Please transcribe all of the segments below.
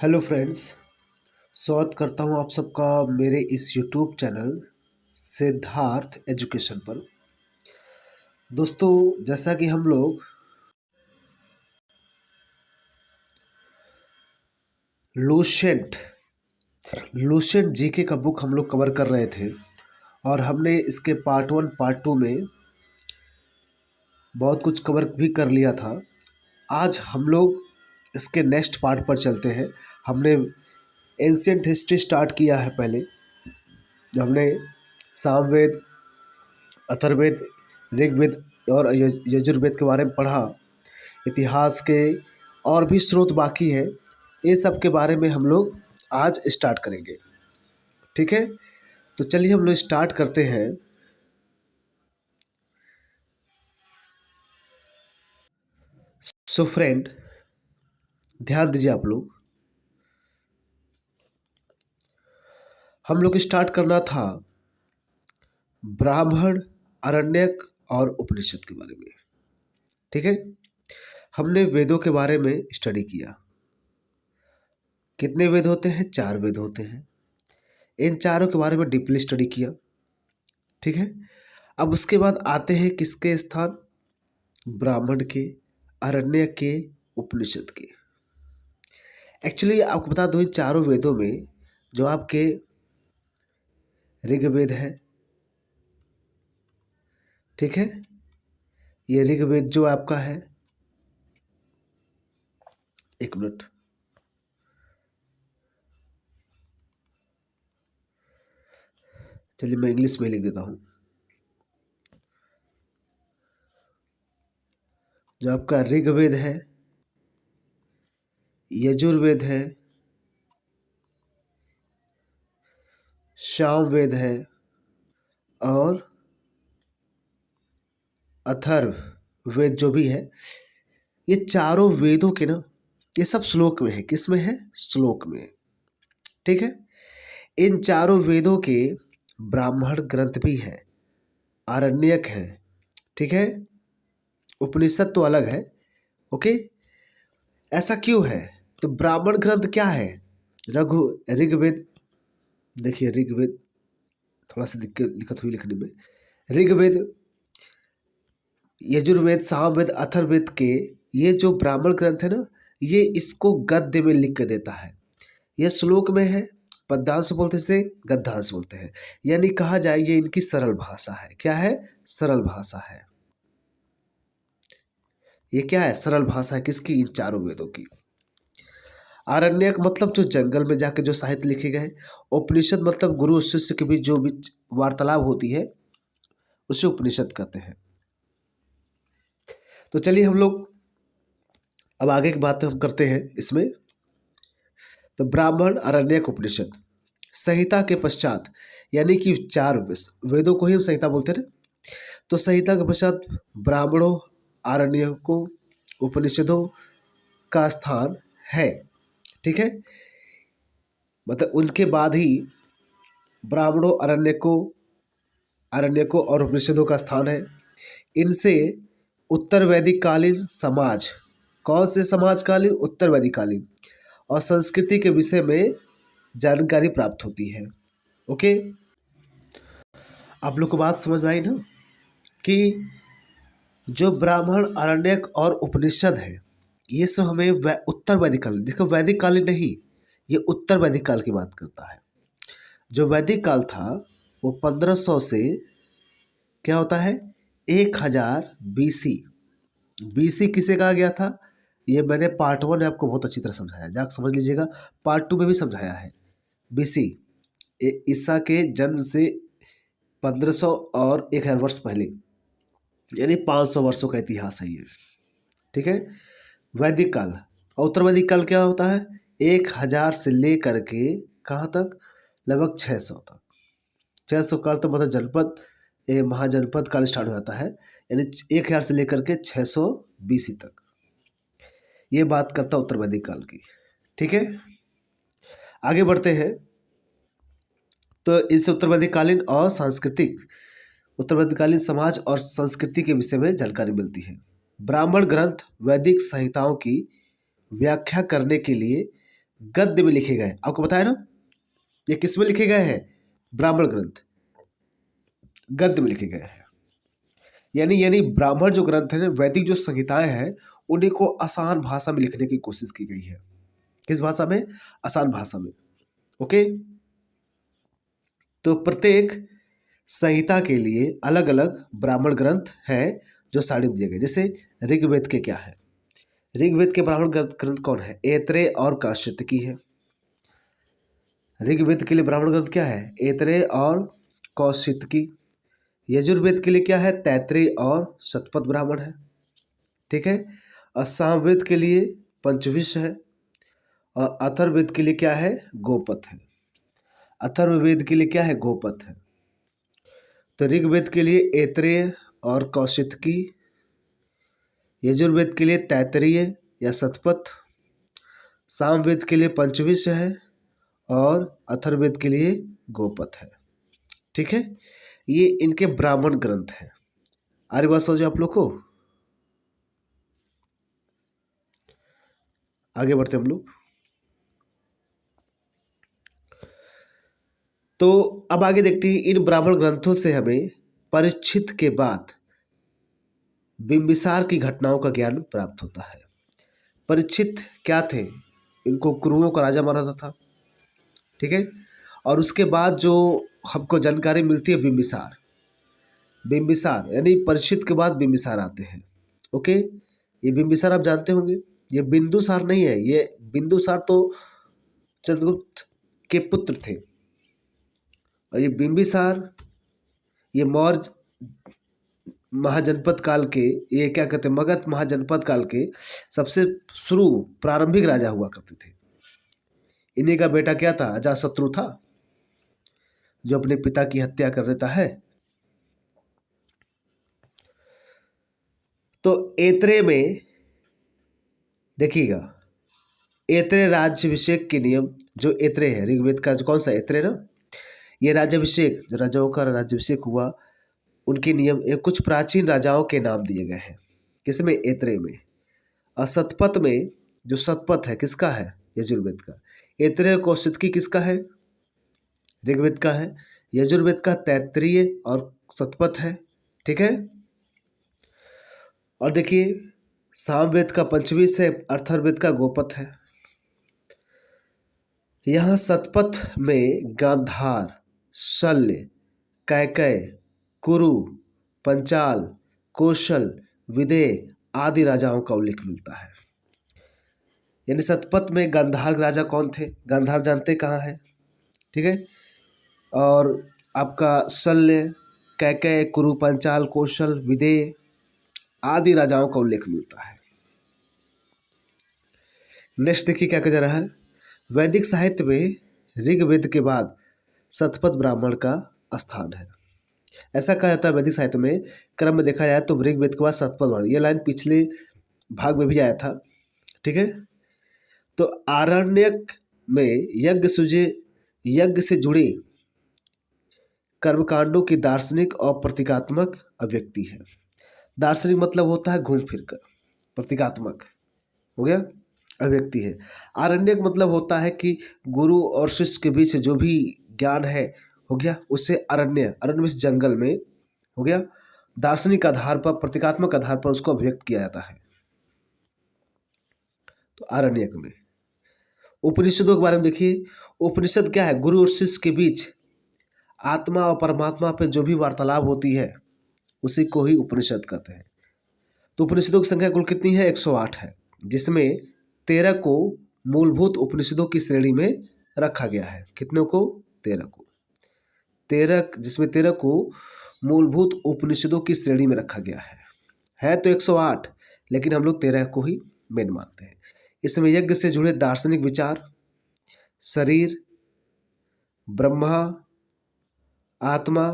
Hello friends. स्वागत करता हूं आप सबका मेरे इस यूट्यूब चैनल सिद्धार्थ एजुकेशन पर। दोस्तों, जैसा कि हम लोग लूसेंट लूसेंट जीके का बुक हम लोग कवर कर रहे थे और हमने इसके पार्ट 1 पार्ट 2 में बहुत कुछ कवर भी कर लिया था। आज हम लोग इसके नेक्स्ट पार्ट पर चलते हैं। हमने एंशिएंट हिस्ट्री स्टार्ट किया है। पहले हमने सामवेद, अथर्ववेद, ऋग्वेद और यजुर्वेद के बारे में पढ़ा। इतिहास के और भी स्रोत बाकी हैं, ये सब के बारे में हम लोग आज स्टार्ट करेंगे। ठीक है, तो चलिए हम लोग स्टार्ट करते हैं। सो फ्रेंड, ध्यान दीजिए आप लोग। हम लोग स्टार्ट करना था ब्राह्मण, आरण्यक और उपनिषद के बारे में। ठीक है, हमने वेदों के बारे में स्टडी किया। कितने वेद होते हैं? 4 वेद होते हैं। इन चारों के बारे में डीपली स्टडी किया। ठीक है, अब उसके बाद आते हैं किसके स्थान? ब्राह्मण के, आरण्य के, उपनिषद के। एक्चुअली आपको बता दूं, इन चारों वेदों में जो आपके ऋग्वेद है, ठीक है, ये ऋग्वेद जो आपका है, एक मिनट, चलिए मैं इंग्लिश में लिख देता हूं। जो आपका ऋग्वेद है, यजुर्वेद है, सामवेद है और अथर्व वेद जो भी है, ये चारों वेदों के ना, ये सब श्लोक में है। किस में है? श्लोक में। ठीक है, इन चारों वेदों के ब्राह्मण ग्रंथ भी हैं, आरण्यक हैं। ठीक है, उपनिषद तो अलग है। ओके, ऐसा क्यों है? तो ब्राह्मण ग्रंथ क्या है? ऋग्वेद, देखिए ऋग्वेद थोड़ा सा दिक्कत हुई लिखने में। ऋग्वेद, यजुर्वेद, सामवेद, अथर्ववेद के ये जो ब्राह्मण ग्रंथ है ना, ये इसको गद्य में लिख के देता है। ये श्लोक में है, पद्यांश बोलते से, गद्यांश बोलते हैं। यानी कहा जाए ये इनकी सरल भाषा है। क्या है? सरल भाषा है। ये क्या है? सरल भाषा है। किसकी? इन चारों वेदों की। आरण्यक मतलब जो जंगल में जाके जो साहित्य लिखे गए। उपनिषद मतलब गुरु और शिष्य के बीच जो भी वार्तालाप होती है उसे उपनिषद कहते हैं। तो चलिए हम लोग अब आगे की बात हम करते हैं इसमें। तो ब्राह्मण, आरण्यक, उपनिषद, संहिता के पश्चात, यानी कि 4 वेदों को ही हम संहिता बोलते हैं। तो संहिता के पश्चात ब्राह्मणों, आरण्यकों, उपनिषदों का स्थान है। ठीक है, मतलब उनके बाद ही ब्राह्मणों, आरण्यकों और उपनिषदों का स्थान है। इनसे उत्तर वैदिक कालीन समाज, कौन से समाज कालीन? उत्तर वैदिक कालीन, और संस्कृति के विषय में जानकारी प्राप्त होती है। ओके, आप लोग को बात समझ में आई ना कि जो ब्राह्मण, आरण्यक और उपनिषद है, ये सब हमें उत्तर वैदिक काल, देखो वैदिक काल नहीं, ये उत्तर वैदिक काल की बात करता है। जो वैदिक काल था वो 1500 से क्या होता है, 1000 BC। BC किसे कहा गया था? ये मैंने पार्ट 1 में आपको बहुत अच्छी तरह समझाया, जाकर समझ लीजिएगा। पार्ट 2 में भी समझाया है। BC ईसा के जन्म से 1500 और 1000 वर्ष पहले, यानी 500 वर्षों का इतिहास है ये। ठीक है, वैदिक काल। और उत्तर वैदिक काल क्या होता है? 1000 से लेकर के कहाँ तक? लगभग 600 तक। 600 काल तो मतलब जनपद, महाजनपद काल स्टार्ट हो जाता है, यानी 1000 से लेकर के 600 BC तक। ये बात करता उत्तर वैदिक काल की। ठीक है, आगे बढ़ते हैं। तो इनसे उत्तर वैदिक कालीन और सांस्कृतिक, उत्तर वैदिक कालीन समाज और संस्कृति के विषय में जानकारी मिलती है। ब्राह्मण ग्रंथ वैदिक संहिताओं की व्याख्या करने के लिए गद्य में लिखे गए। आपको बताया ना, ये किस में लिखे गए हैं? ब्राह्मण ग्रंथ गद्य में लिखे गए हैं। यानी ब्राह्मण जो ग्रंथ है, वैदिक जो संहिताएं हैं, उन्हीं को आसान भाषा में लिखने की कोशिश की गई है। किस भाषा में? आसान भाषा में। ओके, तो प्रत्येक संहिता के लिए अलग अलग ब्राह्मण ग्रंथ हैं जो सारणी दिए गए। जैसे ऋग्वेद के क्या है? ऋग्वेद के ब्राह्मण ग्रंथ कौन है? ऐतरेय और कौशितकी है। ऋग्वेद के लिए ब्राह्मण ग्रंथ क्या है? ऐतरेय और कौशितकी। यजुर्वेद के लिए क्या है? तैत्तिरीय और शतपथ ब्राह्मण है। ठीक है। और सामवेद के लिए पंचविश है। और अथर्ववेद के लिए क्या है? गोपथ है। अथर्ववेद के लिए क्या है? गोपथ है। तो ऋग्वेद के लिए ऐतरेय और कौशितकी, यजुर्वेद के लिए तैत्तिरीय या शतपथ, सामवेद के लिए पंचविश है और अथर्ववेद के लिए गोपथ है। ठीक है, ये इनके ब्राह्मण ग्रंथ हैं। आर्य बात समझो आप लोग को। आगे बढ़ते हम लोग। तो अब आगे देखते हैं, इन ब्राह्मण ग्रंथों से हमें परीक्षित के बाद बिंबिसार की घटनाओं का ज्ञान प्राप्त होता है। परीक्षित क्या थे? इनको कुरुओं का राजा माना जाता था। ठीक है। और उसके बाद जो हमको जानकारी मिलती है, बिंबिसार, बिंबिसार यानी परीक्षित के बाद बिंबिसार आते हैं। ओके, ये बिंबिसार आप जानते होंगे, ये बिंदुसार नहीं है। ये बिंदुसार तो चंद्रगुप्त के पुत्र थे, और ये बिंबिसार ये मौर्य महाजनपद काल के, ये क्या कहते हैं, मगध महाजनपद काल के सबसे शुरू प्रारंभिक राजा हुआ करते थे। इन्हीं का बेटा क्या था? अजातशत्रु था, जो अपने पिता की हत्या कर देता है। तो ऐतरेय में देखिएगा, ऐतरेय राज्याभिषेक के नियम, जो ऐतरेय है ऋग्वेद का, जो कौन सा ऐतरेय ना, ये राज्याभिषेक, जो राजाओं का राज्याभिषेक हुआ, उनके नियम, ये कुछ प्राचीन राजाओं के नाम दिए गए हैं। किसमें? ऐतरेय में। और शतपथ में, जो शतपथ है किसका है? यजुर्वेद का। ऐतरेय कौशितकी किसका है? ऋग्वेद का है। यजुर्वेद का तैत्तिरीय और शतपथ है। ठीक है। और देखिए, सामवेद का पंचविश है, अथर्ववेद का गोपथ है। यहाँ शतपथ में गांधार, शल्य, कैकय, कुरु, पंचाल, कौशल, विदेह आदि राजाओं का उल्लेख मिलता है। यानी शतपथ में गांधार राजा कौन थे? गांधार जानते कहाँ है? ठीक है। और आपका शल्य, कैकय, कुरु, पंचाल, कौशल, विदेह आदि राजाओं का उल्लेख मिलता है। नेक्स्ट देखिए क्या कहा जा रहा है। वैदिक साहित्य में ऋग्वेद के बाद शतपथ ब्राह्मण का स्थान है। ऐसा कहा जाता है वैदिक साहित्य में, क्रम में देखा जाए तो ऋग्वेद के बाद शतपथ ब्राह्मण। ये लाइन पिछले भाग में भी आया था। ठीक है। तो आरण्यक में यज्ञ से जुड़े कर्मकांडों की दार्शनिक और प्रतीकात्मक अभिव्यक्ति है। दार्शनिक मतलब होता है घूम फिर कर, प्रतीकात्मक हो गया अभिव्यक्ति है। आरण्यक मतलब होता है कि गुरु और शिष्य के बीच जो भी ज्ञान है, हो गया, उससे अरण्य, अरण्य में जंगल में, हो गया, दार्शनिक आधार पर, प्रतीकात्मक आधार पर उसको अभिव्यक्त किया जाता है। तो आरण्यक में। उपनिषदों के बारे में देखिए, उपनिषद क्या है? गुरु और शिष्य के बीच आत्मा और परमात्मा पे जो भी वार्तालाप होती है, उसी को ही उपनिषद कहते हैं। तो उपनिषदों की संख्या कुल कितनी है? 108 है, जिसमें 13 को मूलभूत उपनिषदों की श्रेणी में रखा गया है। कितनों को? 13 को। 13, जिसमें 13 को मूलभूत उपनिषदों की श्रेणी में रखा गया है तो 108, लेकिन हम लोग 13 को ही मेन मानते हैं। इसमें यज्ञ से जुड़े दार्शनिक विचार, शरीर, ब्रह्मा, आत्मा,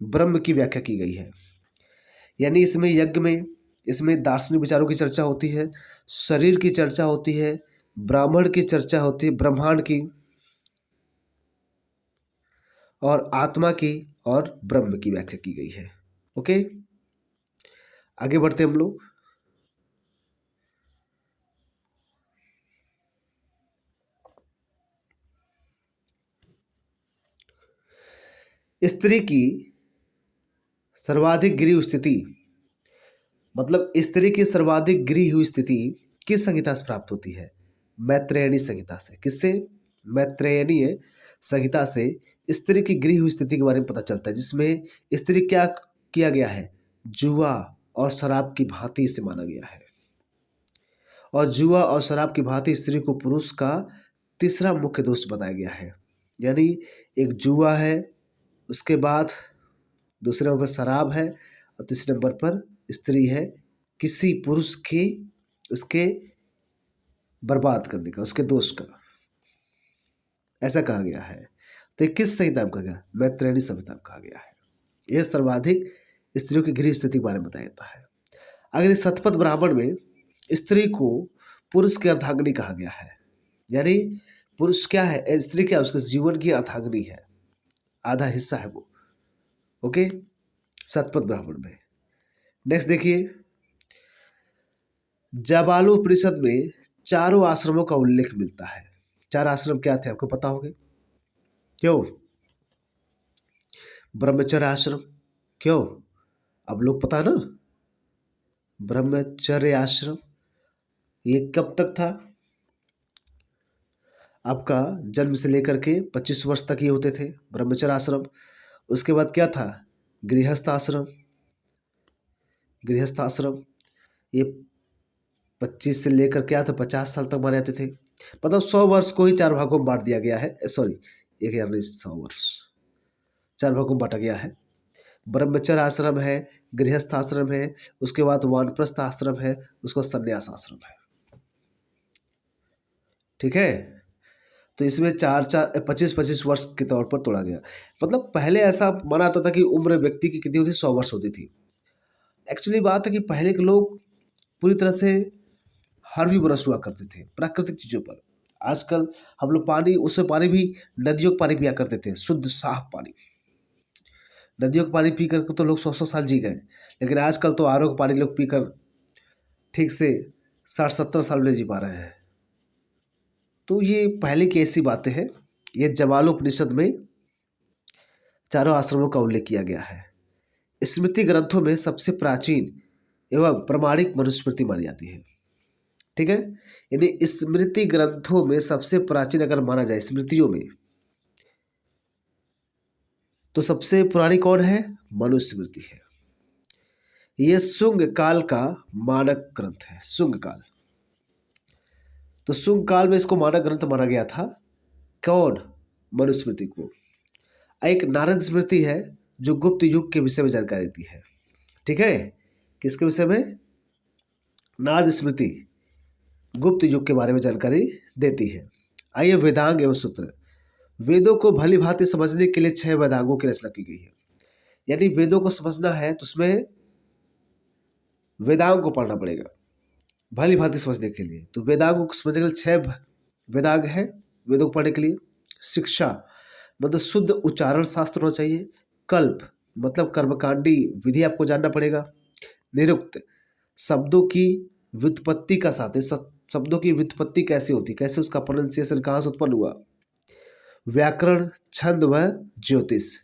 ब्रह्म की व्याख्या की गई है। यानी इसमें यज्ञ में, इसमें दार्शनिक विचारों की चर्चा होती है, शरीर की चर्चा होती है, ब्राह्मण की चर्चा होती है, ब्रह्मांड की, और आत्मा की, और ब्रह्म की व्याख्या की गई है। ओके, आगे बढ़ते हम लोग। स्त्री की सर्वाधिक गिरी हुई स्थिति, मतलब स्त्री की सर्वाधिक गिरी हुई स्थिति किस संहिता से प्राप्त होती है? मैत्रेयणी संहिता से। किससे? मैत्रेयनीय संहिता से स्त्री की गिरी हुई स्थिति के बारे में पता चलता है, जिसमें स्त्री क्या किया गया है? जुआ और शराब की भांति इसे माना गया है। और जुआ और शराब की भांति स्त्री को पुरुष का तीसरा मुख्य दोष बताया गया है। यानी एक जुआ है, उसके बाद दूसरे नंबर पर शराब है और तीसरे नंबर पर स्त्री है, किसी पुरुष की उसके बर्बाद करने का, उसके दोष का, ऐसा कहा गया है। तो ये किस संहिता में कहा गया? मैत्रेयणी संहिता में कहा गया है। यह सर्वाधिक स्त्रियों की गृह स्थिति के बारे में बताया जाता है। अगर शतपथ ब्राह्मण में स्त्री को पुरुष की अर्धांगिनी कहा गया है, यानी पुरुष क्या है, स्त्री क्या है, उसके जीवन की अर्धांगिनी है, आधा हिस्सा है वो। ओके, शतपथ ब्राह्मण में। नेक्स्ट देखिए, जाबालोपनिषद में चारों आश्रमों का उल्लेख मिलता है। चार आश्रम क्या थे आपको पता होंगे? क्यों? ब्रह्मचर्य आश्रम। क्यों? अब लोग पता ना, ब्रह्मचर्य आश्रम ये कब तक था? आपका जन्म से लेकर के 25 वर्ष तक ये होते थे ब्रह्मचर्य आश्रम। उसके बाद क्या था? गृहस्थ आश्रम। गृहस्थ आश्रम ये 25 से लेकर क्या था, 50 साल तक माने जाते थे। मतलब 100 वर्ष को ही चार भागों में बांट दिया गया है। सॉरी, 1,000 वर्ष 4 भागों में बांटा गया है। ब्रह्मचर्य आश्रम है, गृहस्थ आश्रम है, उसके बाद वानप्रस्थ आश्रम है, उसके बाद संन्यास आश्रम है। ठीक है, तो इसमें 25-25 वर्ष के तौर पर तोड़ा गया। मतलब पहले ऐसा माना जाता था कि उम्र व्यक्ति की कितनी होती, 100 वर्ष होती थी। एक्चुअली बात है कि पहले के लोग पूरी तरह से हर भी बरस हुआ करते थे प्राकृतिक चीज़ों पर। आजकल हम लोग पानी, उससे पानी भी नदियों का पानी पिया करते थे, शुद्ध साफ पानी। नदियों का पानी पी कर तो लोग 100-100 साल जी गए, लेकिन आजकल तो आरओ का पानी लोग पीकर ठीक से 60-70 साल में जी पा रहे हैं। तो ये पहले की ऐसी बातें हैं। ये जाबालोपनिषद में चारों आश्रमों का उल्लेख किया गया है। स्मृति ग्रंथों में सबसे प्राचीन एवं प्रमाणिक मनुस्मृति मानी जाती है। ठीक है, यानी स्मृति ग्रंथों में सबसे प्राचीन अगर माना जाए स्मृतियों में, तो सबसे पुरानी कौन है? मनुस्मृति है। यह शुंग काल का मानक ग्रंथ है। शुंग काल, तो शुंग काल में इसको मानक ग्रंथ माना गया था। कौन? मनुस्मृति को। एक नारद स्मृति है जो गुप्त युग के विषय में जानकारी देती है। ठीक है, किसके विषय में? नारद स्मृति गुप्त युग के बारे में जानकारी देती है। आइए वेदांग एवं सूत्र। वेदों को भली भांति समझने के लिए 6 वेदांगों की रचना की गई है। यानी वेदों को समझना है तो उसमें वेदांग को पढ़ना पड़ेगा भली भांति समझने के लिए। तो वेदांगों को समझने के लिए 6 वेदांग है वेदों को पढ़ने के लिए। शिक्षा मतलब शुद्ध उच्चारण शास्त्र होना चाहिए। कल्प मतलब कर्मकांडी विधि आपको जानना पड़ेगा। निरुक्त शब्दों की व्युत्पत्ति का साथ है, शब्दों की व्युत्पत्ति कैसे होती, कैसे उसका प्रोनाउंसिएशन कहाँ से उत्पन्न हुआ। व्याकरण, छंद व ज्योतिष।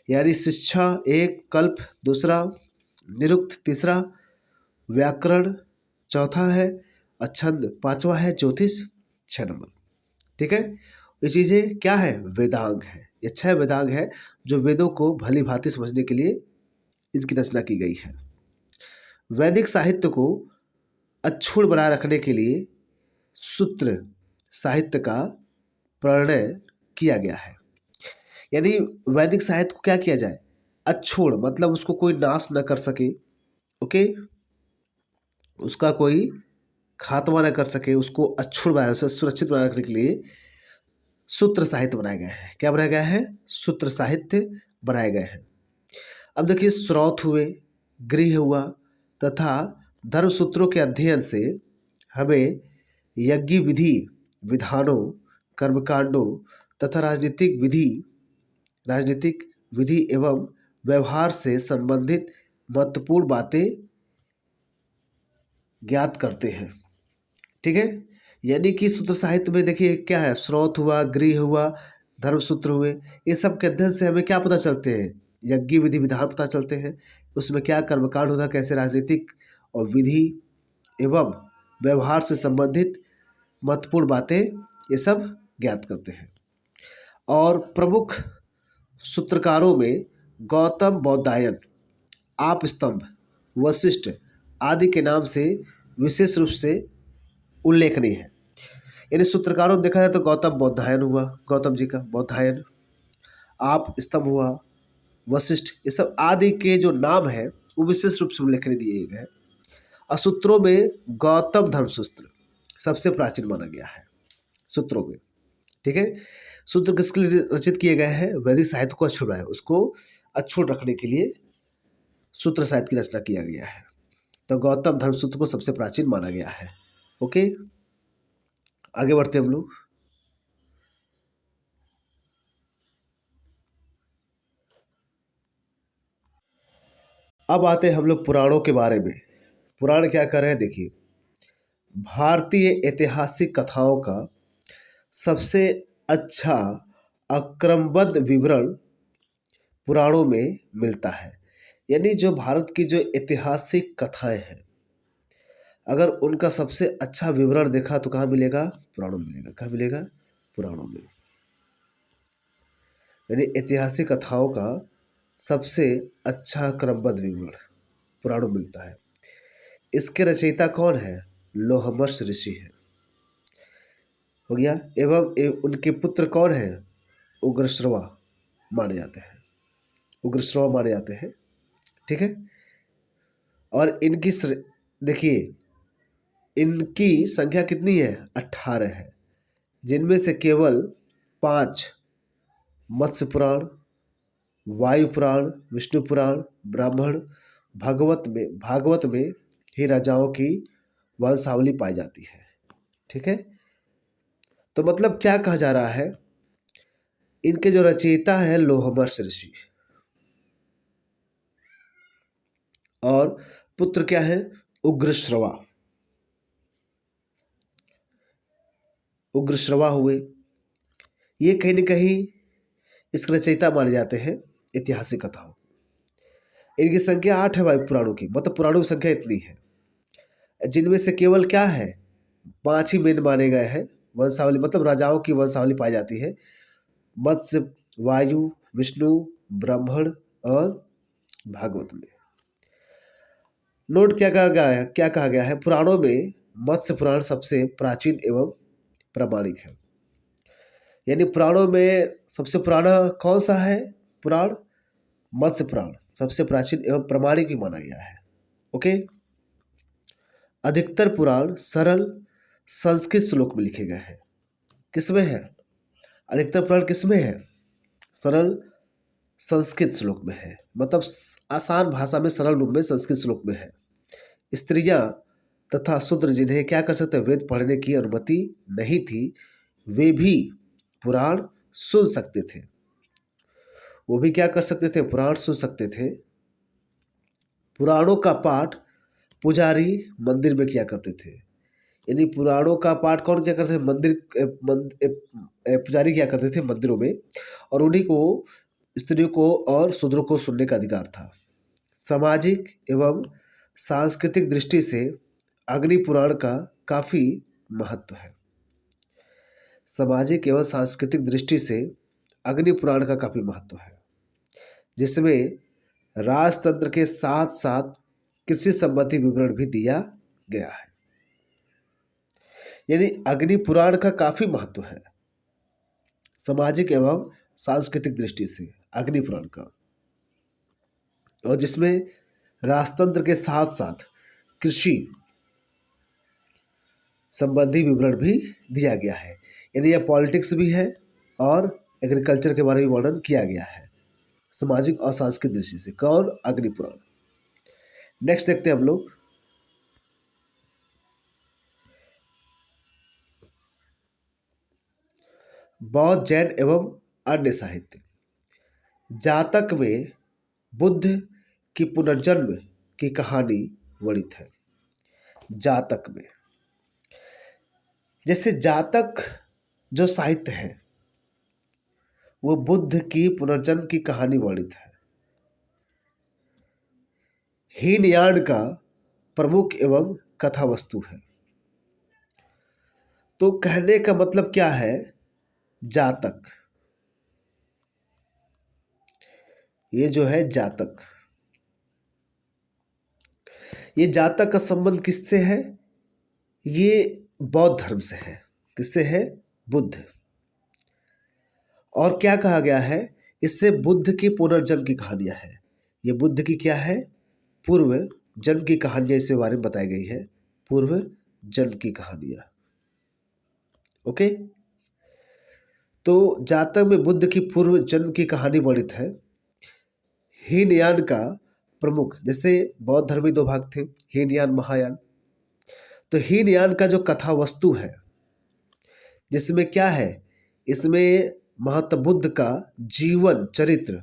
यानी शिक्षा 1, कल्प 2, निरुक्त 3, व्याकरण 4 है और छंद 5वां है, ज्योतिष 6 नंबर। ठीक है, ये चीज़ें क्या है? वेदांग है। ये 6 वेदांग है जो वेदों को भली भांति समझने के लिए इनकी रचना की गई है। वैदिक साहित्य को अक्षुण्ण बनाए रखने के लिए सूत्र साहित्य का प्रणय किया गया है। यानी वैदिक साहित्य को क्या किया जाए? अक्षुण्ण मतलब उसको कोई नाश न कर सके। ओके, उसका कोई खात्मा न कर सके, उसको अक्षुण्ण बनाए, उसे सुरक्षित बनाए रखने के लिए सूत्र साहित्य बनाए गए हैं। क्या बनाया गया है? सूत्र साहित्य बनाए गए हैं। अब देखिए, स्रोत हुए, गृह हुआ तथा धर्म सूत्रों के अध्ययन से हमें यज्ञ विधि, विधानों, कर्मकांडों तथा राजनीतिक विधि एवं व्यवहार से संबंधित महत्वपूर्ण बातें ज्ञात करते हैं। ठीक है, यानी कि सूत्र साहित्य में देखिए क्या है? स्रोत हुआ, गृह हुआ, धर्मसूत्र हुए, ये सब के अध्ययन से हमें क्या पता चलते हैं? यज्ञ विधि विधान पता चलते हैं, उसमें क्या कर्मकांड होता है, कैसे राजनीतिक और विधि एवं व्यवहार से संबंधित महत्वपूर्ण बातें ये सब ज्ञात करते हैं। और प्रमुख सूत्रकारों में गौतम बौधायन, आप स्तंभ, वशिष्ठ आदि के नाम से विशेष रूप से उल्लेखनीय है। यानी सूत्रकारों में देखा जाए तो गौतम बौधायन हुआ, गौतम जी का बौधायन, आप स्तंभ हुआ, वशिष्ठ, ये सब आदि के जो नाम है वो विशेष रूप से उल्लेखनीय दिए गए हैं। और सूत्रों में गौतम धर्मसूत्र सबसे प्राचीन माना गया है सूत्रों में। ठीक है, सूत्र किसके लिए रचित किए गए हैं? वैदिक साहित्य को अछूत है, उसको अछूत रखने के लिए सूत्र साहित्य की रचना किया गया है। तो गौतम धर्मसूत्र को सबसे प्राचीन माना गया है। ओके, आगे बढ़ते हम लोग। अब आते हैं हम लोग पुराणों के बारे में। पुराण क्या कर रहे हैं देखिए। भारतीय ऐतिहासिक कथाओं का सबसे अच्छा अक्रमबद्ध विवरण पुराणों में मिलता है। यानी जो भारत की जो ऐतिहासिक कथाएं हैं, अगर उनका सबसे अच्छा विवरण देखा तो कहाँ मिलेगा? पुराणों में मिलेगा। कहाँ मिलेगा? पुराणों में। यानी ऐतिहासिक कथाओं का सबसे अच्छा क्रमबद्ध विवरण पुराणों में मिलता है। इसके रचयिता कौन है? लोहमर्ष ऋषि है, हो गया। एवं उनके पुत्र कौन है? उग्रश्रवा माने जाते हैं, उग्रश्रवा माने जाते हैं। ठीक है, और इनकी देखिए इनकी संख्या कितनी है? 18 है, जिनमें से केवल 5 मत्स्य पुराण, वायु पुराण, विष्णु पुराण, ब्राह्मण, भागवत में ही राजाओं की वंशावली पाई जाती है। ठीक है, तो मतलब क्या कहा जा रहा है? इनके जो रचयिता है लोहमर्ष ऋषि, और पुत्र क्या है? उग्रश्रवा। उग्रश्रवा हुए, ये कहीं न कहीं इसके रचयिता माने जाते हैं ऐतिहासिक कथाओं। इनकी संख्या 8 है भाई पुराणों की, मतलब पुराणों की संख्या इतनी है, जिनमें से केवल क्या है? 5 ही मेन माने गए हैं वंशावली, मतलब राजाओं की वंशावली पाई जाती है। मत्स्य, वायु, विष्णु, ब्राह्मण और भागवत में। नोट क्या कहा गया है? क्या कहा गया है? पुराणों में मत्स्य पुराण सबसे प्राचीन एवं प्रामाणिक है। यानी पुराणों में सबसे पुराना कौन सा है पुराण? मत्स्य पुराण सबसे प्राचीन एवं प्रामाणिक भी माना गया है। ओके, अधिकतर पुराण सरल संस्कृत श्लोक में लिखे गए हैं। किसमें है? अधिकतर पुराण किसमें है? सरल संस्कृत श्लोक में है, मतलब आसान भाषा में, सरल रूप में संस्कृत श्लोक में है। स्त्रियां तथा शूद्र जिन्हें क्या कर सकते, वेद पढ़ने की अनुमति नहीं थी, वे भी पुराण सुन सकते थे। वो भी क्या कर सकते थे? पुराण सुन सकते थे। पुराणों का पाठ पुजारी मंदिर में किया करते थे। यानी पुराणों का पाठ कौन किया करते थे? पुजारी किया करते थे मंदिरों में, और उन्हीं को स्त्रियों को और शूद्रों को सुनने का अधिकार था। सामाजिक एवं सांस्कृतिक दृष्टि से अग्नि पुराण का काफ़ी महत्व है। सामाजिक एवं सांस्कृतिक दृष्टि से अग्नि पुराण का काफ़ी महत्व है, जिसमें राजतंत्र के साथ साथ कृषि संबंधी विवरण भी दिया गया है। यानी अग्नि पुराण का काफ़ी महत्व है सामाजिक एवं सांस्कृतिक दृष्टि से अग्नि पुराण का, और जिसमें राजतंत्र के साथ साथ कृषि संबंधी विवरण भी दिया गया है। यानी यह पॉलिटिक्स भी है और एग्रीकल्चर के बारे में वर्णन किया गया है सामाजिक और सांस्कृतिक दृष्टि से। कौन? अग्नि पुराण। नेक्स्ट देखते हैं हम लोग। बौद्ध, जैन एवं अन्य साहित्य। जातक में बुद्ध की पुनर्जन्म की कहानी वर्णित है। जातक में, जैसे जातक जो साहित्य है, वो बुद्ध की पुनर्जन्म की कहानी वर्णित है। हीनयान का प्रमुख एवं कथा वस्तु है। तो कहने का मतलब क्या है? जातक, ये जो है जातक, ये जातक का संबंध किससे है? ये बौद्ध धर्म से है। किससे है? बुद्ध। और क्या कहा गया है? इससे बुद्ध की पुनर्जन्म की कहानियां है। ये बुद्ध की क्या है? पूर्व जन्म की कहानियां इसके बारे में बताई गई है। पूर्व जन्म की कहानियां। ओके, तो जातक में बुद्ध की पूर्व जन्म की कहानी वर्णित है। हीनयान का प्रमुख, जैसे बौद्ध धर्म में दो भाग थे, हीनयान महायान। तो हीनयान का जो कथा वस्तु है, जिसमें क्या है, इसमें महात्मा बुद्ध का जीवन चरित्र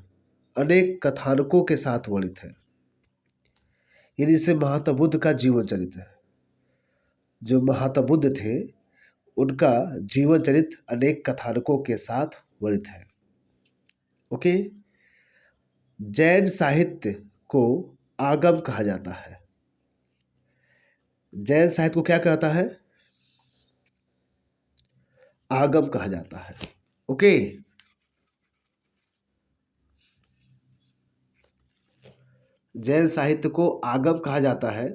अनेक कथानकों के साथ वर्णित है। यानी इससे महात्मा बुद्ध का जीवन चरित्र है। जो महात्मा बुद्ध थे उनका जीवन चरित्र अनेक कथानकों के साथ वर्णित है। ओके, जैन साहित्य को आगम कहा जाता है। जैन साहित्य को क्या कहता है? आगम कहा जाता है। ओके, जैन साहित्य को आगम कहा जाता है।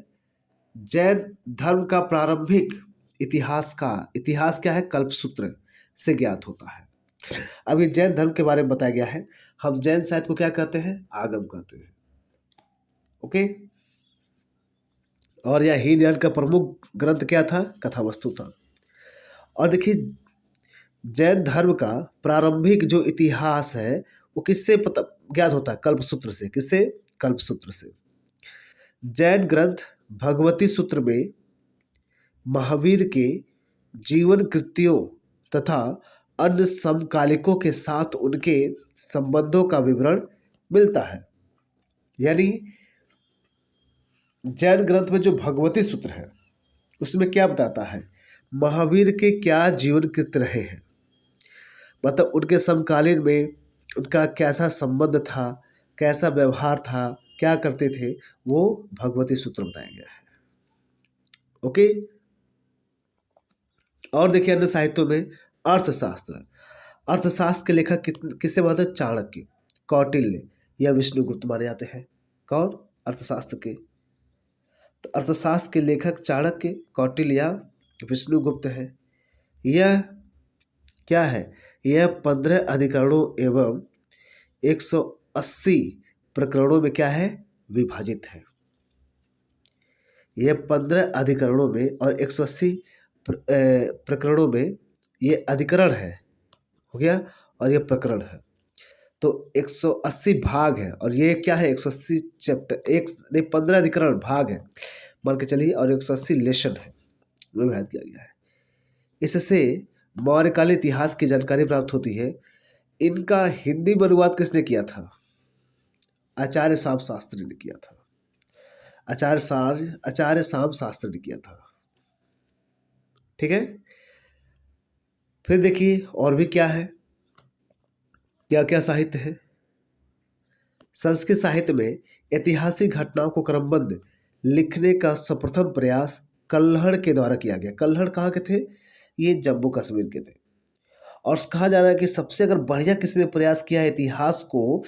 जैन धर्म का प्रारंभिक इतिहास क्या है? कल्पसूत्र से ज्ञात होता है। अब ये जैन धर्म के बारे में बताया गया है। हम जैन साहित्य को क्या कहते हैं? आगम कहते हैं। ओके, और यह हीनयान का प्रमुख ग्रंथ क्या था? कथा वस्तु था। और देखिए, जैन धर्म का प्रारंभिक जो इतिहास है वो किससे पता ज्ञात होता है? कल्पसूत्र से। किससे? कल्पसूत्र से। जैन ग्रंथ भगवती सूत्र में महावीर के जीवन कृत्यों तथा अन्य समकालिकों के साथ उनके संबंधों का विवरण मिलता है। यानी जैन ग्रंथ में जो भगवती सूत्र है उसमें क्या बताता है? महावीर के क्या जीवन कृत्य रहे हैं, मतलब उनके समकालीन में उनका कैसा संबंध था, कैसा व्यवहार था, क्या करते थे, वो भगवती सूत्र बताया गया है। ओके, और देखिए अन्य साहित्यों में अर्थशास्त्र। अर्थशास्त्र के लेखक किससे मानते हैं? चाणक्य, कौटिल्य या विष्णुगुप्त माने जाते हैं। कौन? अर्थशास्त्र के। तो अर्थशास्त्र के लेखक चाणक्य, कौटिल्य या विष्णुगुप्त है। यह क्या है? यह 15 अधिकरणों एवं 180 प्रकरणों में क्या है? विभाजित है। यह 15 अधिकरणों में और 180 प्रकरणों में ये अधिकरण है, हो गया, और ये प्रकरण है। तो 180 भाग है और ये क्या है? 180 चैप्टर, 15 अधिकरण भाग है मान के चलिए, और 180 लेसन है, विभाजित किया गया है। इससे मौर्यकालीन इतिहास की जानकारी प्राप्त होती है। इनका हिंदी में अनुवाद किसने किया था? आचार्य शाम शास्त्री ने किया था। आचार्य शाम शास्त्री ने किया था। ठीक है, फिर देखिए और भी क्या है, क्या क्या साहित्य है। संस्कृत साहित्य में ऐतिहासिक घटनाओं को क्रमबद्ध लिखने का सर्वप्रथम प्रयास कल्हड़ के द्वारा किया गया। कल्हड़ कहाँ के थे? ये जम्मू कश्मीर के थे। और कहा जा रहा है कि सबसे अगर बढ़िया किसी ने प्रयास किया है इतिहास को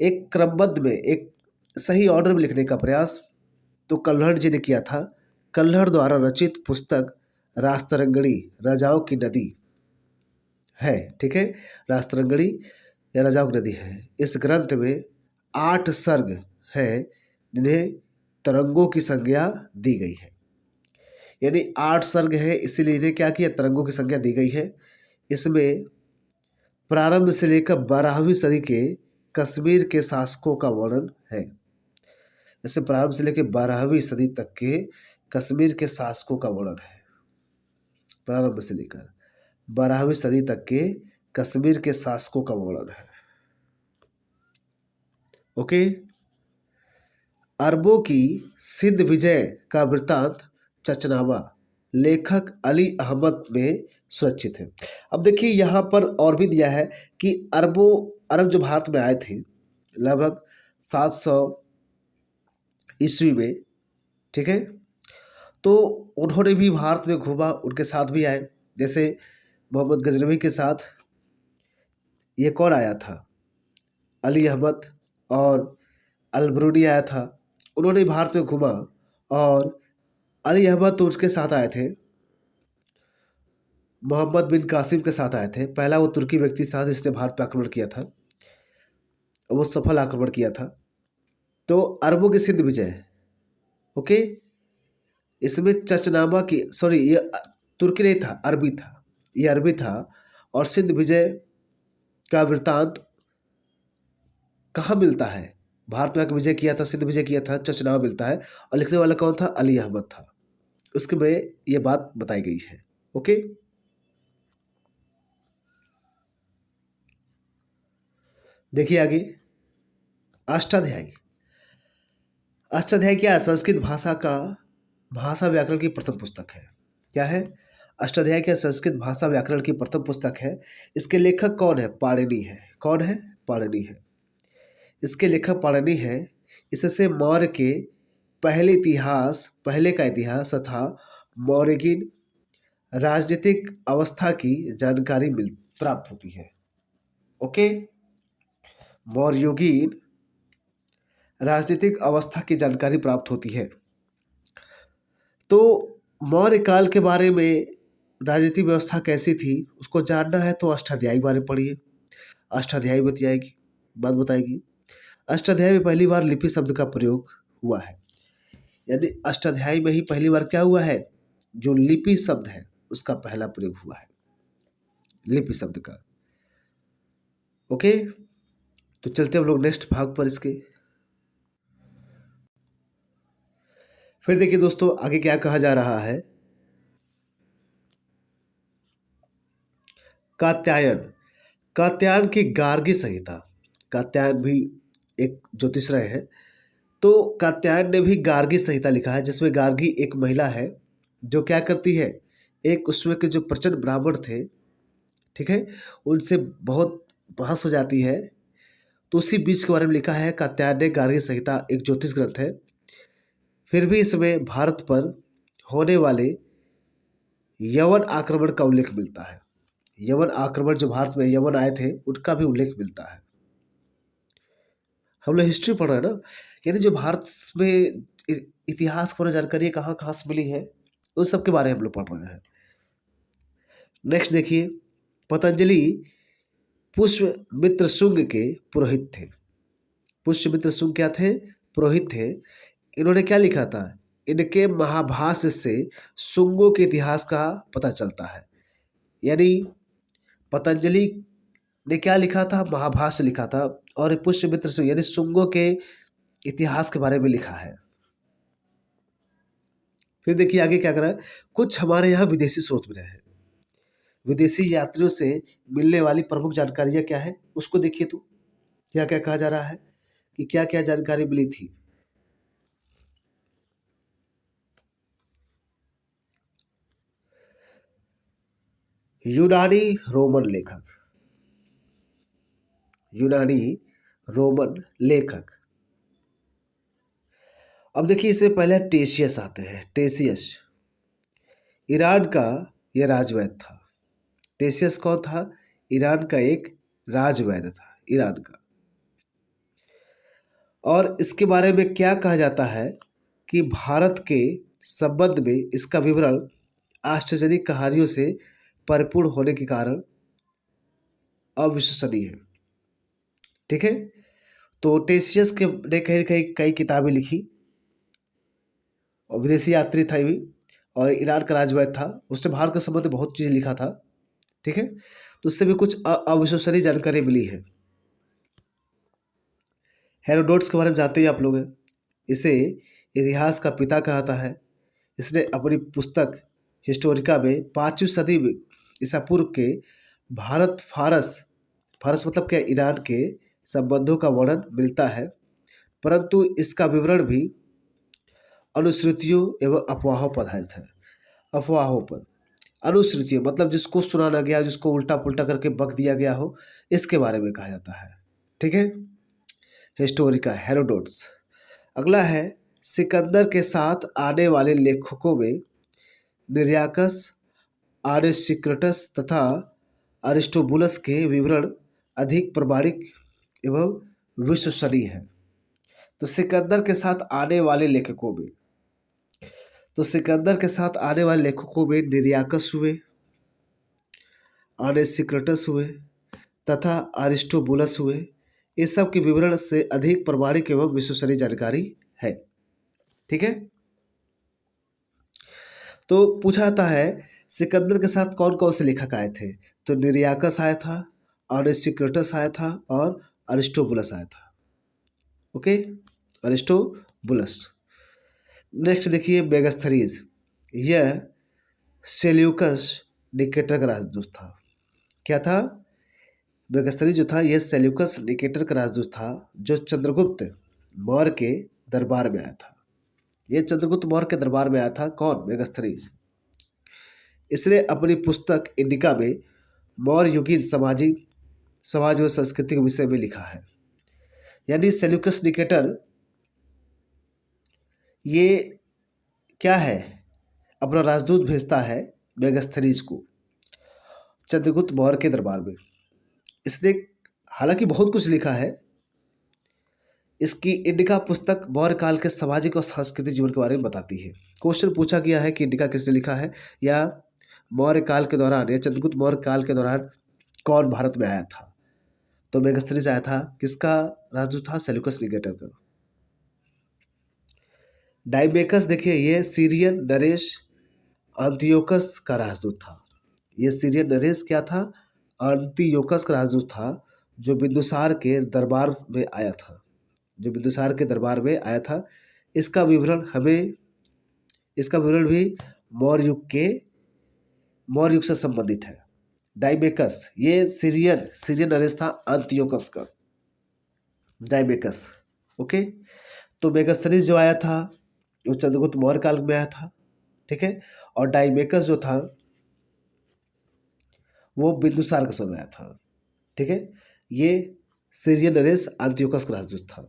एक क्रमबद्ध में, एक सही ऑर्डर में लिखने का प्रयास, तो कल्हड़ जी ने किया था। कल्हड़ द्वारा रचित पुस्तक राजतरंगिणी, राजाओं की नदी है। ठीक है, राजतरंगिणी या राजाओं की नदी है। इस ग्रंथ में 8 सर्ग है जिन्हें तरंगों की संज्ञा दी गई है। यानी 8 सर्ग है, इसीलिए इन्हें क्या किया? तरंगों की संज्ञा दी गई है। इसमें प्रारंभ से लेकर 12वीं सदी के कश्मीर के शासकों का वर्णन है। जैसे प्रारंभ से लेकर 12वीं सदी तक के कश्मीर के शासकों का वर्णन है। प्रारंभ से लेकर 12वीं सदी तक के कश्मीर के शासकों का वर्णन है। ओके, अरबों की सिंध विजय का वृत्तांत चचनावा लेखक अली अहमद में सुरक्षित है। अब देखिए यहाँ पर और भी दिया है कि अरबों अरब जो भारत में आए थे लगभग 700 ईस्वी में, ठीक है, तो उन्होंने भी भारत में घूमा, उनके साथ भी आए। जैसे मोहम्मद गजनवी के साथ ये कौन आया था, अली अहमद, और अलबरूनी आया था, उन्होंने भारत में घूमा। और अली अहमद तो उसके साथ आए थे, मोहम्मद बिन कासिम के साथ आए थे। पहला वो तुर्की व्यक्ति था जिसने भारत पर आक्रमण किया था, वो सफल आक्रमण किया था। तो अरबों की सिंध विजय, ओके, इसमें चचनामा की, सॉरी ये तुर्की नहीं था, अरबी था, ये अरबी था। और सिंध विजय का वृत्तांत कहाँ मिलता है, भारत में आकर विजय किया था, सिंध विजय किया था, चचनामा मिलता है। और लिखने वाला कौन था, अली अहमद था, उसके में ये बात बताई गई है। ओके, देखिए आगे अष्टाध्यायी। अष्टाध्यायी क्या है, संस्कृत भाषा का भाषा व्याकरण की प्रथम पुस्तक है। क्या है, अष्टाध्यायी क्या संस्कृत भाषा व्याकरण की प्रथम पुस्तक है। इसके लेखक कौन है, पाणिनि है। कौन है, पाणिनि है। इसके लेखक पाणिनि है। इससे मौर्य के पहले का इतिहास तथा मौर्यगीन राजनीतिक अवस्था की जानकारी प्राप्त होती है। ओके, मौर्यगीन राजनीतिक अवस्था की जानकारी प्राप्त होती है। तो मौर्य काल के बारे में, राजनीतिक व्यवस्था कैसी थी उसको जानना है तो अष्टाध्यायी बारे में पढ़िए। अष्टाध्यायी बात बताएगी। अष्टाध्यायी में पहली बार लिपि शब्द का प्रयोग हुआ है, यानी अष्टाध्यायी में ही पहली बार क्या हुआ है, जो लिपि शब्द है उसका पहला प्रयोग हुआ है, लिपि शब्द का। ओके, तो चलते हम लोग नेक्स्ट भाग पर इसके। फिर देखिए दोस्तों आगे क्या कहा जा रहा है, कात्यायन। कात्यायन की गार्गी संहिता, कात्यायन भी एक ज्योतिषरय है, तो कात्यायन ने भी गार्गी संहिता लिखा है, जिसमें गार्गी एक महिला है जो क्या करती है, एक उसमें के जो प्रचंड ब्राह्मण थे, ठीक है, उनसे बहुत बहस हो जाती है। तो उसी बीच के बारे में लिखा है कात्यायन ने गार्गी संहिता, एक ज्योतिष ग्रंथ है। फिर भी इसमें भारत पर होने वाले यवन आक्रमण का उल्लेख मिलता है। यवन आक्रमण, जो भारत में यवन आए थे उनका भी उल्लेख मिलता है। हम लोग हिस्ट्री पढ़ रहे हैं ना, यानी जो भारत में इतिहास पर जानकारी कहाँ कहाँ से मिली है उस सब के बारे में हम लोग पढ़ रहे हैं। नेक्स्ट देखिए, पतंजलि पुष्यमित्र शुंग के पुरोहित थे। पुष्यमित्र शुंग क्या थे, पुरोहित थे। इन्होंने क्या लिखा था, इनके महाभाष्य से शुंगों के इतिहास का पता चलता है। यानी पतंजलि ने क्या लिखा था, महाभाष्य लिखा था, और पुष्यमित्र शुंग यानी शुंगों के इतिहास के बारे में लिखा है। फिर देखिए आगे क्या कर रहा है, कुछ हमारे यहाँ विदेशी स्रोत मिले हैं। विदेशी यात्रियों से मिलने वाली प्रमुख जानकारियाँ क्या है उसको देखिए। तो क्या क्या कहा जा रहा है कि क्या क्या जानकारी मिली थी। यूनानी रोमन लेखक, यूनानी रोमन लेखक। अब देखिए इससे पहले टेशियस आते हैं। टेशियस ईरान का यह राजवैद्य था। टेशियस कौन था, ईरान का एक राजवैद्य था, ईरान का। और इसके बारे में क्या कहा जाता है कि भारत के संबंध में इसका विवरण आश्चर्यजनक कहानियों से परिपूर्ण होने के कारण अविश्वसनीय है। ठीक है, तो टेशियस के ने कहीं कहीं कई किताबें लिखी, और विदेशी यात्री था भी, और ईरान का राजवैद्य था, उसने भारत के संबंध में बहुत चीज़ लिखा था। ठीक है, तो उससे भी कुछ अविश्वसनीय जानकारी मिली है। हेरोडोट्स के बारे में जानते ही आप लोग हैं, इसे इतिहास का पिता कहता है। इसने अपनी पुस्तक हिस्टोरिका में 5वीं सदी में ईसा पूर्व के भारत फारस, फारस मतलब क्या, ईरान के संबंधों का वर्णन मिलता है, परंतु इसका विवरण भी अनुश्रुतियों एवं अफवाहों पर आधारित है। अफवाहों पर। अनुश्रुतियों मतलब जिसको सुना ना गया, जिसको उल्टा पुल्टा करके बक दिया गया हो, इसके बारे में कहा जाता है। ठीक है, हिस्टोरिका हेरोडोट्स। अगला है सिकंदर के साथ आने वाले लेखकों में निर्याकस, आर्यसिक्रटस तथा अरिस्टोबुलस के विवरण अधिक प्रमाणिक एवं विश्वसनीय है। तो सिकंदर के साथ आने वाले लेखकों में, तो सिकंदर के साथ आने वाले लेखकों में निर्याकस हुए, आर्यसिक्रटस हुए तथा अरिस्टोबुलस हुए। इस सब के विवरण से अधिक प्रमाणिक एवं विश्वसनीय जानकारी है। ठीक है, तो पूछा जाता है सिकंदर के साथ कौन कौन से लेखक आए थे। तो निर्याकस आया था, आर्यसिक्रटस आया था और अरिस्टोबुलस आया था। Okay, Aristobulus. नेक्स्ट देखिए मेगास्थनीज। यह सेल्यूकस निकेटर का राजदूत था। क्या था? मेगास्थनीज जो था यह सेल्यूकस निकेटर का राजदूत था, जो चंद्रगुप्त मौर्य के दरबार में आया था। यह चंद्रगुप्त मौर्य के दरबार में आया था। कौन? मेगास्थनीज। इसने अपनी पुस्तक इंडिका में मौर्य युगीन समाज व संस्कृति के विषय में लिखा है। यानी सेल्यूकस निकेटर ये क्या है, अपना राजदूत भेजता है मेगास्थनीज को चंद्रगुप्त मौर्य के दरबार में। इसने हालांकि बहुत कुछ लिखा है। इसकी इंडिका पुस्तक मौर्य काल के सामाजिक और सांस्कृतिक जीवन के बारे में बताती है। क्वेश्चन पूछा गया है कि इंडिका किसने लिखा है, या मौर्य काल के दौरान या चंद्रगुप्त मौर्य काल के दौरान कौन भारत में आया था। तो मेगास्थनीज आया था। किसका राजदूत था? सेल्यूकस निकेटर का। डाइमेकस देखिए, ये सीरियन नरेश अंतियोकस का राजदूत था। ये सीरियन नरेश क्या था? अंतियोकस का राजदूत था, जो बिंदुसार के दरबार में आया था। जो बिंदुसार के दरबार में आया था। इसका विवरण भी मौर्य युग से संबंधित है। डाइमेकस ये सीरियन नरेश था अंतियोकस का। डाइमेकस। ओके, तो मेगास्थनीज जो आया था वो चंद्रगुप्त मौर्य काल में आया था। ठीक है, और डाइमेकस जो था वो बिंदुसार का समय आया था। ठीक है, ये सीरियन नरेश अंतियोकस का राजदूत था।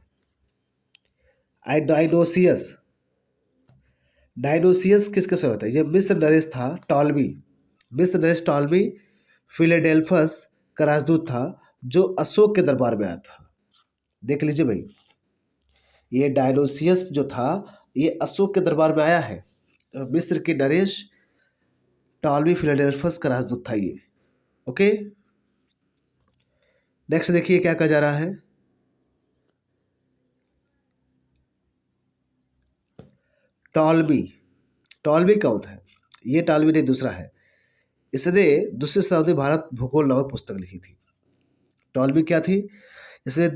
डायनोसियस किसके समय था? ये मिस्र नरेश था, टॉलमी फिलेडेल्फस का राजदूत था, जो अशोक के दरबार में आया था। देख लीजिए भाई, ये डायनोसियस जो था ये अशोक के दरबार में आया है। मिस्र के नरेश टॉलमी फिलेडेल्फस का राजदूत था ये। ओके, नेक्स्ट देखिए क्या कहा जा रहा है। टॉलमी कौन है? ये टॉलमी नहीं, दूसरा है। इसने दूसरी शताब्दी भारत भूगोल नामक पुस्तक लिखी थी। टॉलमी क्या थी? इसने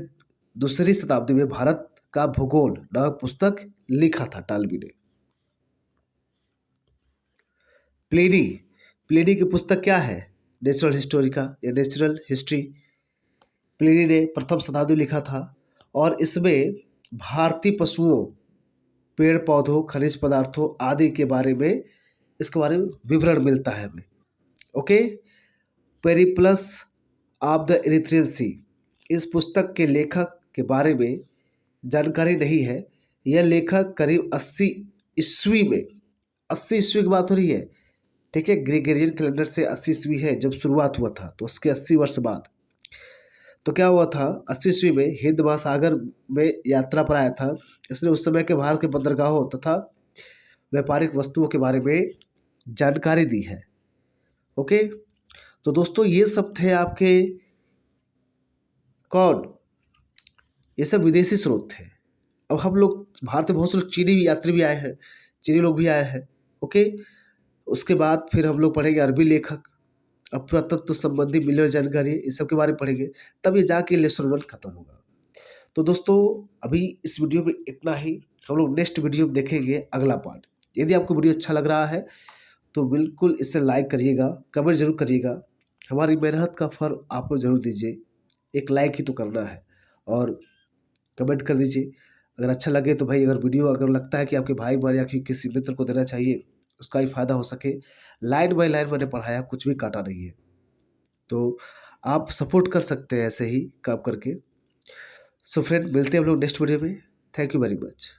दूसरी शताब्दी में भारत का भूगोल नामक पुस्तक लिखा था टॉलमी ने। प्लिनी की पुस्तक क्या है? नेचुरल हिस्टोरिका या नेचुरल हिस्ट्री। प्लिनी ने प्रथम शताब्दी में लिखा था, और इसमें भारतीय पशुओं, पेड़ पौधों, खनिज पदार्थों आदि के बारे में विवरण मिलता है हमें। Okay, Periplus of the Erythraean sea, इस पुस्तक के लेखक के बारे में जानकारी नहीं है। यह लेखक करीब 80 ईस्वी की बात हो रही है। ठीक है, ग्रेगोरियन कैलेंडर से 80 ईस्वी है जब शुरुआत हुआ था, तो उसके 80 वर्ष बाद। तो क्या हुआ था, 80 ईस्वी में हिंद महासागर में यात्रा पर आया था। इसने उस समय के भारत के बंदरगाहों तथा व्यापारिक वस्तुओं के बारे में जानकारी दी है। ओके, तो दोस्तों ये सब थे आपके कौन, ये सब विदेशी स्रोत थे। अब हम लोग भारत में बहुत से चीनी यात्री भी आए हैं, चीनी लोग भी आए हैं। ओके, उसके बाद फिर हम लोग पढ़ेंगे अरबी लेखक, अब पुरातत्व संबंधी मिले हुए जानकारी, इस सब के बारे में पढ़ेंगे, तब ये जाके लेसन 1 खत्म होगा। तो दोस्तों अभी इस वीडियो में इतना ही। हम लोग नेक्स्ट वीडियो में देखेंगे अगला पार्ट। यदि आपको वीडियो अच्छा लग रहा है तो बिल्कुल इसे लाइक करिएगा, कमेंट जरूर करिएगा। हमारी मेहनत का फल आपको जरूर दीजिए, एक लाइक ही तो करना है, और कमेंट कर दीजिए अगर अच्छा लगे तो। भाई अगर वीडियो अगर लगता है कि आपके भाई बहन या किसी मित्र को देना चाहिए उसका भी फ़ायदा हो सके। लाइन बाय लाइन मैंने पढ़ाया, कुछ भी काटा नहीं है। तो आप सपोर्ट कर सकते हैं ऐसे ही काम करके। सो फ्रेंड, मिलते हैं हम लोग नेक्स्ट वीडियो में। Thank you very much.